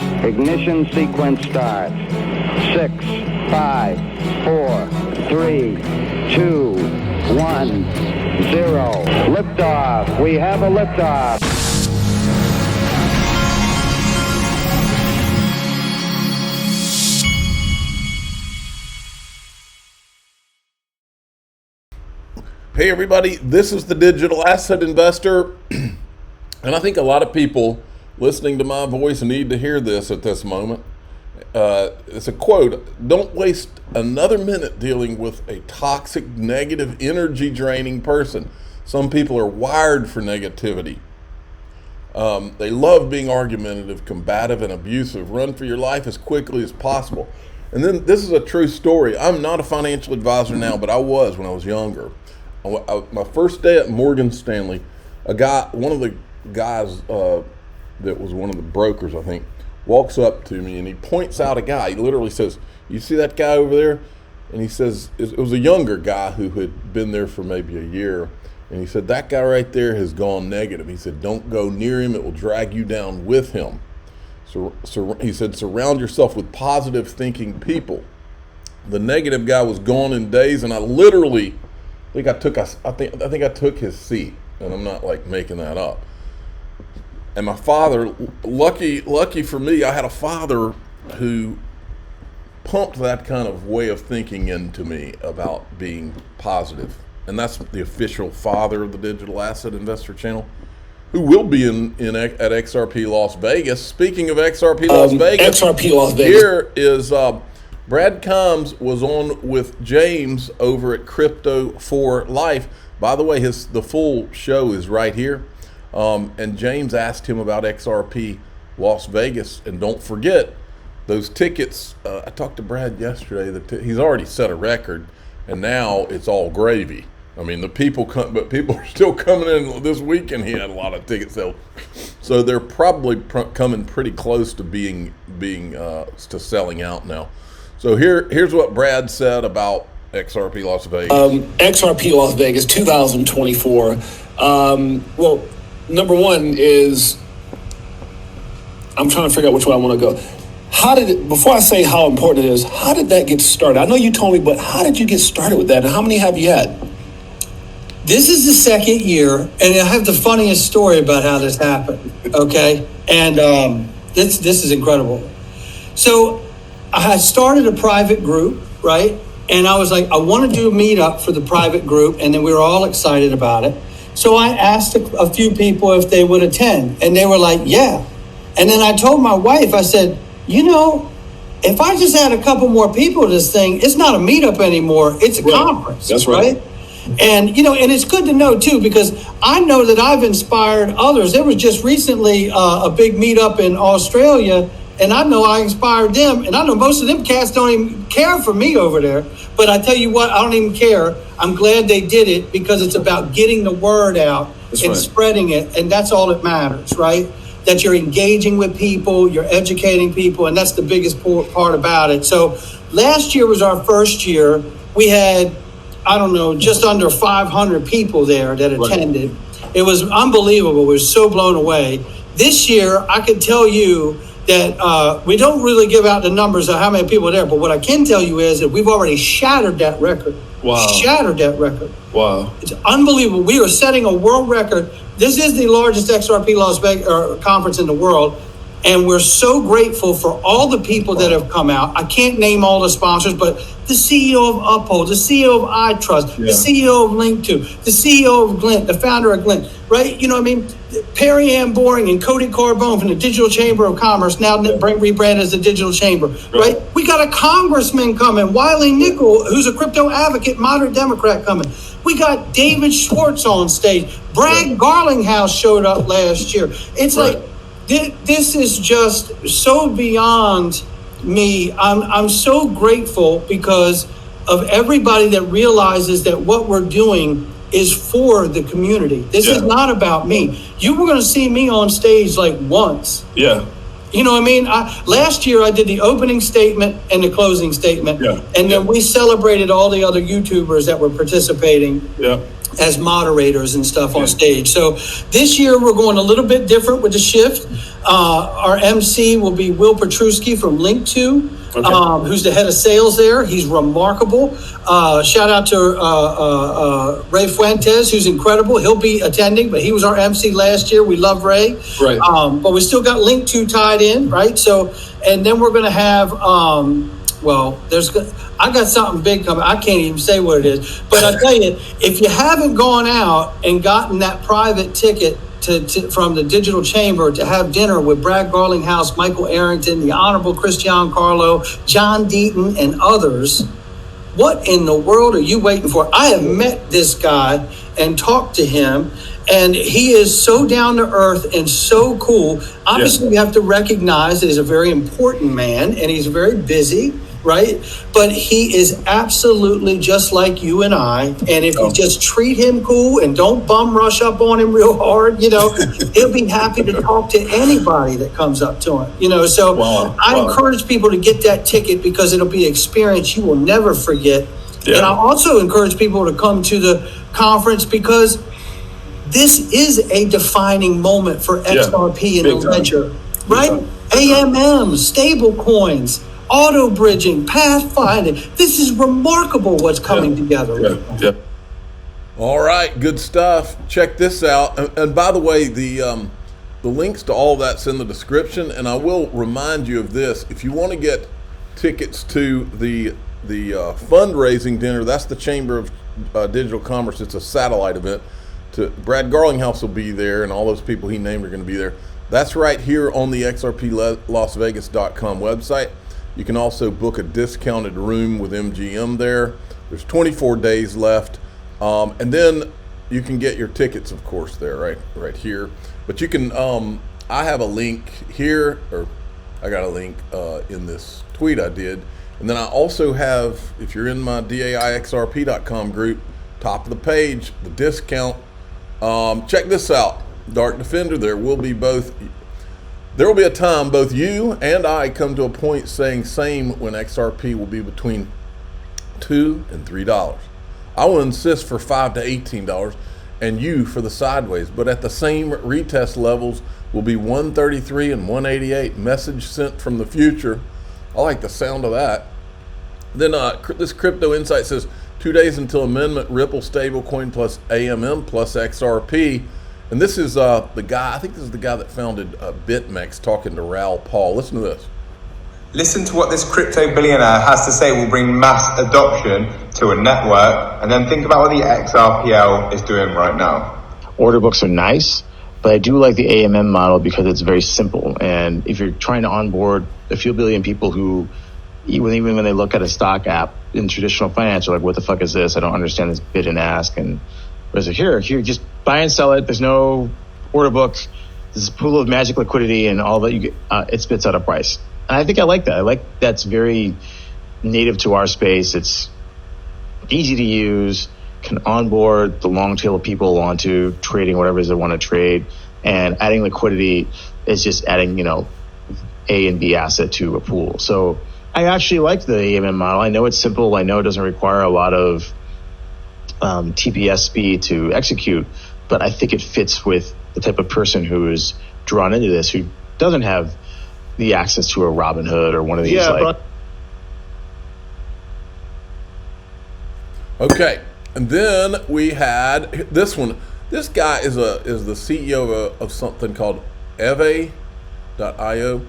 Ignition sequence start. 6, 5, 4, 3, 2, 1, 0. Liftoff. We have a liftoff. Hey everybody, this is the Digital Asset Investor, and I think a lot of people listening to my voice need to hear this at this moment. It's a quote: "Don't waste another minute dealing with a toxic, negative, energy-draining person." Some people are wired for negativity. They love being argumentative, combative, and abusive. Run for your life as quickly as possible. And then this is a true story. I'm not a financial advisor now, but I was when I was younger. My first day at Morgan Stanley, one of the guys that was one of the brokers, I think, walks up to me and he points out a guy. He literally says, "You see that guy over there?" And he says, it was a younger guy who had been there for maybe a year. And he said, "That guy right there has gone negative." He said, "Don't go near him. It will drag you down with him." So he said, "Surround yourself with positive thinking people." The negative guy was gone in days, and I think I took his seat, and I'm not like making that up. And my father, lucky for me, I had a father who pumped that kind of way of thinking into me about being positive. And that's the official father of the Digital Asset Investor channel, who will be at XRP Las Vegas. Speaking of XRP Las Vegas, here is Brad Combs was on with James over at Crypto for Life. By the way, the full show is right here. And James asked him about XRP Las Vegas. And don't forget, those tickets, I talked to Brad yesterday, he's already set a record, and now it's all gravy. I mean, but people are still coming in this weekend. He had a lot of ticket sales. So they're probably coming pretty close to being to selling out now. So here's what Brad said about XRP Las Vegas. XRP Las Vegas 2024. Well, number one is, I'm trying to figure out which way I want to go. Before I say how important it is, how did that get started? I know you told me, but how did you get started with that? And how many have you had? This is the second year, and I have the funniest story about how this happened, okay? And this is incredible. So I had started a private group, right? And I was like, I want to do a meetup for the private group, and then we were all excited about it. So I asked a few people if they would attend, and they were like, yeah. And then I told my wife, I said, if I just add a couple more people to this thing, it's not a meetup anymore, it's a conference. That's right? And, and it's good to know, too, because I know that I've inspired others. There was just recently a big meetup in Australia, and I know I inspired them. And I know most of them cats don't even care for me over there. But I tell you what, I don't even care. I'm glad they did it because it's about getting the word out and spreading it. And that's all that matters, right? That you're engaging with people, you're educating people, and that's the biggest part about it. So last year was our first year. We had, just under 500 people there that attended. Right. It was unbelievable. We were so blown away. This year, I could tell you that we don't really give out the numbers of how many people are there, but what I can tell you is that we've already shattered that record. Wow. Shattered that record. Wow. It's unbelievable. We are setting a world record. This is the largest XRP Las Vegas conference in the world. And we're so grateful for all the people that have come out. I can't name all the sponsors, but the CEO of Uphold, the CEO of iTrust, the CEO of Link2, the CEO of Glint, the founder of Glint, right? You know what I mean? Perry Ann Boring and Cody Carbone from the Digital Chamber of Commerce, now rebranded as the Digital Chamber, right? We got a congressman coming, Wiley Nickel, who's a crypto advocate, moderate Democrat coming. We got David Schwartz on stage. Brad Garlinghouse showed up last year. It's like, this is just so beyond me. I'm so grateful because of everybody that realizes that what we're doing is for the community. This is not about me. You were going to see me on stage like once. Yeah. You know what I mean? Last year I did the opening statement and the closing statement. Yeah. And then we celebrated all the other YouTubers that were participating. Yeah. as moderators and stuff on stage. So this year we're going a little bit different with the shift. Our MC will be Will Petruski from Link2, who's the head of sales there. He's remarkable. Shout out to Ray Fuentes, who's incredible. He'll be attending, but he was our MC last year. We love Ray. Right. But we still got Link2 tied in, right? So, and then we're going to have, I got something big coming. I can't even say what it is. But I tell you, if you haven't gone out and gotten that private ticket from the Digital Chamber to have dinner with Brad Garlinghouse, Michael Arrington, the Honorable Christian Carlo, John Deaton, and others, what in the world are you waiting for? I have met this guy and talked to him, and he is so down to earth and so cool. Obviously, we have to recognize that he's a very important man, and he's very busy, right? But he is absolutely just like you and I. And if you just treat him cool and don't bum rush up on him real hard, he'll be happy to talk to anybody that comes up to him, So I encourage people to get that ticket because it'll be an experience you will never forget. Yeah. And I also encourage people to come to the conference because this is a defining moment for XRP and the ledger, right? AMM, stable coins, auto bridging, pathfinding. This is remarkable what's coming together. All right, good stuff. Check this out. And by the way, the links to all that's in the description. And I will remind you of this: if you want to get tickets to the fundraising dinner, that's the Chamber of Digital Commerce. It's a satellite event. Brad Garlinghouse will be there, and all those people he named are going to be there. That's right here on the XRPLasVegas.com website. You can also book a discounted room with MGM there. There's 24 days left. And then you can get your tickets, of course, there, right here. But you can, I have a link here, or I got a link in this tweet I did. And then I also have, if you're in my DAIXRP.com group, top of the page, the discount. Check this out, Dark Defender. There will be a time both you and I come to a point saying same when XRP will be between $2 and $3. I will insist for $5 to $18 and you for the sideways, but at the same retest levels will be 133 and 188. Message sent from the future. I like the sound of that. Then this Crypto Insight says 2 days until amendment, Ripple stablecoin plus AMM plus XRP. And this is the guy, I think this is the guy that founded BitMEX talking to Raoul Pal. Listen to this. Listen to what this crypto billionaire has to say will bring mass adoption to a network, and then think about what the XRPL is doing right now. Order books are nice, but I do like the AMM model because it's very simple. And if you're trying to onboard a few billion people who, even when they look at a stock app in traditional finance, are like, what the fuck is this? I don't understand this bid and ask. And whereas here, just buy and sell it. There's no order book. There's a pool of magic liquidity, and all that you get, it spits out a price. And I think I like that. I like that's very native to our space. It's easy to use, can onboard the long tail of people onto trading whatever it is they want to trade, and adding liquidity is just adding, A and B asset to a pool. So I actually like the AMM model. I know it's simple. I know it doesn't require a lot of TPS speed to execute, but I think it fits with the type of person who is drawn into this, who doesn't have the access to a Robinhood or one of these. Okay, and then we had this one. This guy is the CEO of something called ETHGate.io.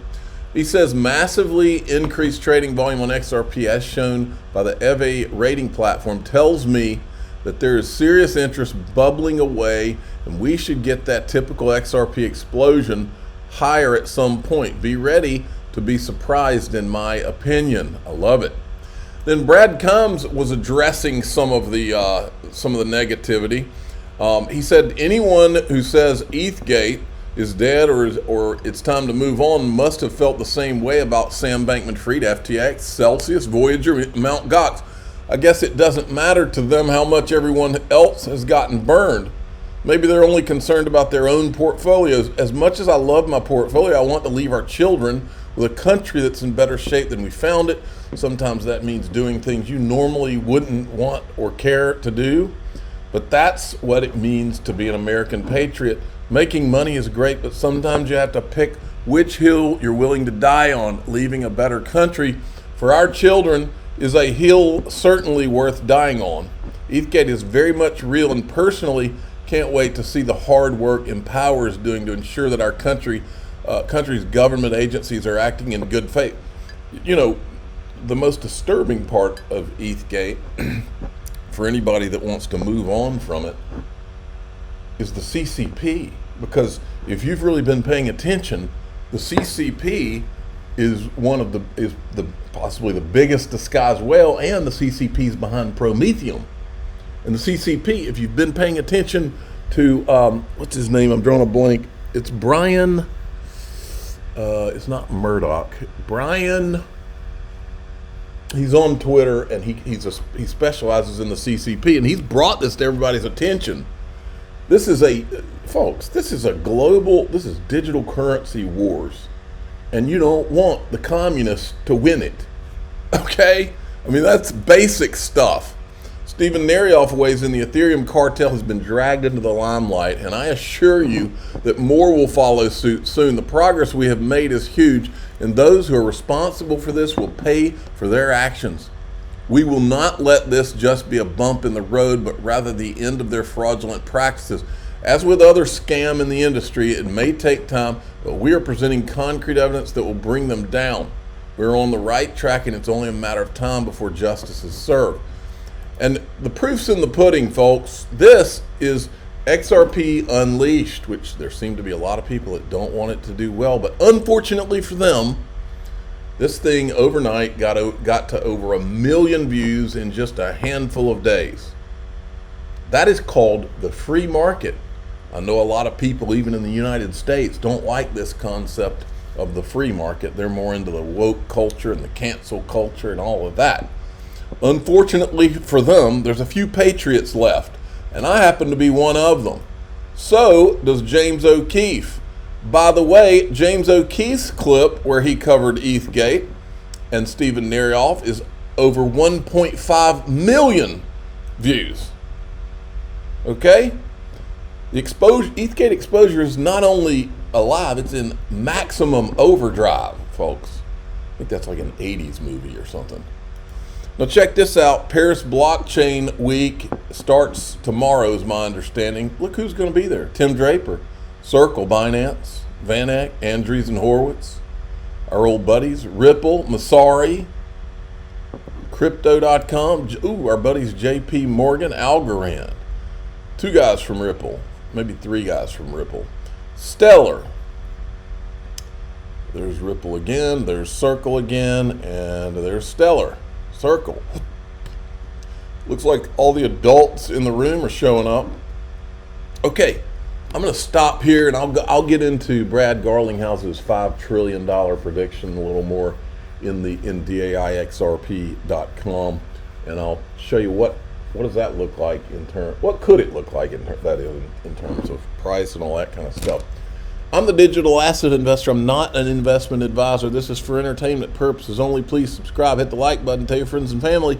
He says massively increased trading volume on XRP as shown by the ETHGate rating platform tells me that there is serious interest bubbling away, and we should get that typical XRP explosion higher at some point. Be ready to be surprised, in my opinion. I love it. Then Brad Combs was addressing some of the negativity. He said anyone who says ETHGate is dead or it's time to move on must have felt the same way about Sam Bankman-Fried, FTX, Celsius, Voyager, Mt. Gox. I guess it doesn't matter to them how much everyone else has gotten burned. Maybe they're only concerned about their own portfolios. As much as I love my portfolio, I want to leave our children with a country that's in better shape than we found it. Sometimes that means doing things you normally wouldn't want or care to do. But that's what it means to be an American patriot. Making money is great, but sometimes you have to pick which hill you're willing to die on. Leaving a better country for our children is a hill certainly worth dying on. ETHGate is very much real, and personally can't wait to see the hard work Empower is doing to ensure that our country's government agencies are acting in good faith. You know, the most disturbing part of ETHGate for anybody that wants to move on from it is the CCP, because if you've really been paying attention, the CCP is possibly the biggest disguised whale, and the CCP is behind Prometheum. And the CCP, if you've been paying attention to what's his name? I'm drawing a blank. It's Brian. It's not Murdoch. Brian. He's on Twitter, and he specializes in the CCP, and he's brought this to everybody's attention. This is folks, this is digital currency wars, and you don't want the communists to win it, okay? I mean, that's basic stuff. Stephen Narioff weighs in, the Ethereum cartel has been dragged into the limelight, and I assure you that more will follow suit soon. The progress we have made is huge, and those who are responsible for this will pay for their actions. We will not let this just be a bump in the road, but rather the end of their fraudulent practices. As with other scam in the industry, it may take time, but we are presenting concrete evidence that will bring them down. We're on the right track, and it's only a matter of time before justice is served. And the proof's in the pudding, folks. This is XRP Unleashed, which there seem to be a lot of people that don't want it to do well, but unfortunately for them, this thing overnight got to over 1 million views in just a handful of days. That is called the free market. I know a lot of people, even in the United States, don't like this concept of the free market. They're more into the woke culture and the cancel culture and all of that. Unfortunately for them, there's a few patriots left, and I happen to be one of them. So does James O'Keefe. By the way, James O'Keefe's clip where he covered ETHGate and Stephen Narioff is over 1.5 million views. Okay? The ETHGate exposure is not only alive, it's in maximum overdrive, folks. I think that's like an 80s movie or something. Now check this out. Paris Blockchain Week starts tomorrow, is my understanding. Look who's going to be there. Tim Draper, Circle, Binance, VanEck, Andreessen Horowitz, our old buddies, Ripple, Masari, Crypto.com, our buddies JP Morgan, Algorand. 2 guys from Ripple, maybe 3 guys from Ripple. Stellar. There's Ripple again, there's Circle again, and there's Stellar. Circle. Looks like all the adults in the room are showing up. Okay, I'm going to stop here, and I'll get into Brad Garlinghouse's $5 trillion prediction a little more in DAIXRP.com, and I'll show you what does that look like what could it look like in terms of price and all that kind of stuff. I'm the digital asset investor. I'm not an investment advisor. This is for entertainment purposes only. Please subscribe, hit the like button, tell your friends and family.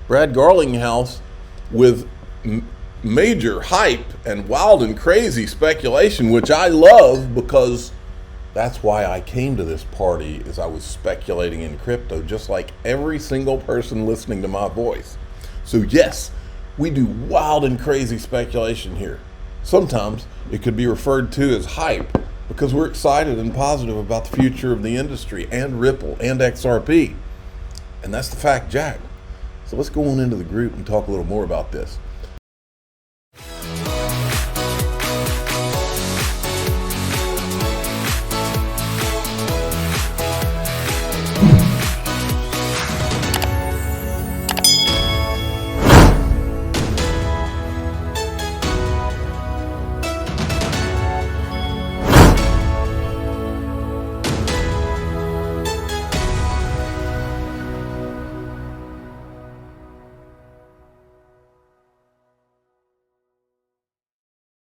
Brad Garlinghouse with major hype and wild and crazy speculation, which I love, because that's why I came to this party, is I was speculating in crypto just like every single person listening to my voice. So yes, we do wild and crazy speculation here. Sometimes it could be referred to as hype, because we're excited and positive about the future of the industry and Ripple and XRP. And that's the fact, Jack. So let's go on into the group and talk a little more about this.